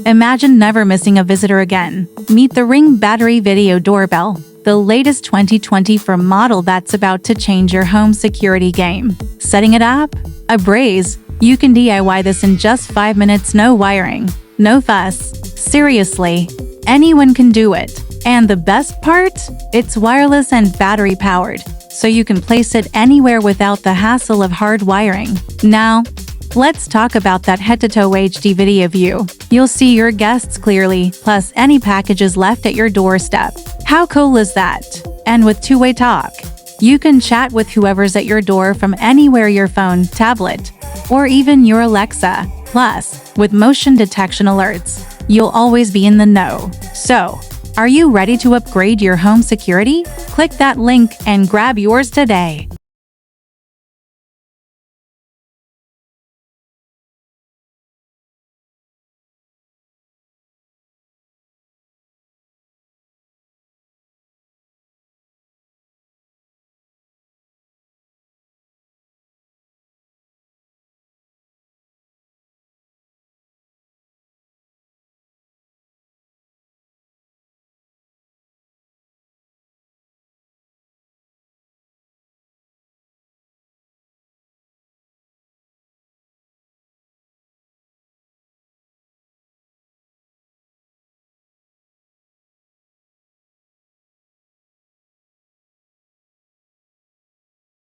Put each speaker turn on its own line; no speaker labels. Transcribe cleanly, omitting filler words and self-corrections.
Imagine never missing a visitor again. Meet the Ring Battery Video Doorbell, the latest 2024 model that's about to change your home security game. Setting it up? A breeze. You can DIY this in just 5 minutes, no wiring, no fuss. Seriously, anyone can do it. And the best part? It's wireless and battery powered, so you can place it anywhere without the hassle of hard wiring. Now, let's talk about that head-to-toe HD video view. You'll see your guests clearly, plus any packages left at your doorstep. How cool is that? And with two-way talk, you can chat with whoever's at your door from anywhere: your phone, tablet, or even your Alexa. Plus, with motion detection alerts, you'll always be in the know. So, are you ready to upgrade your home security? Click that link and grab yours today.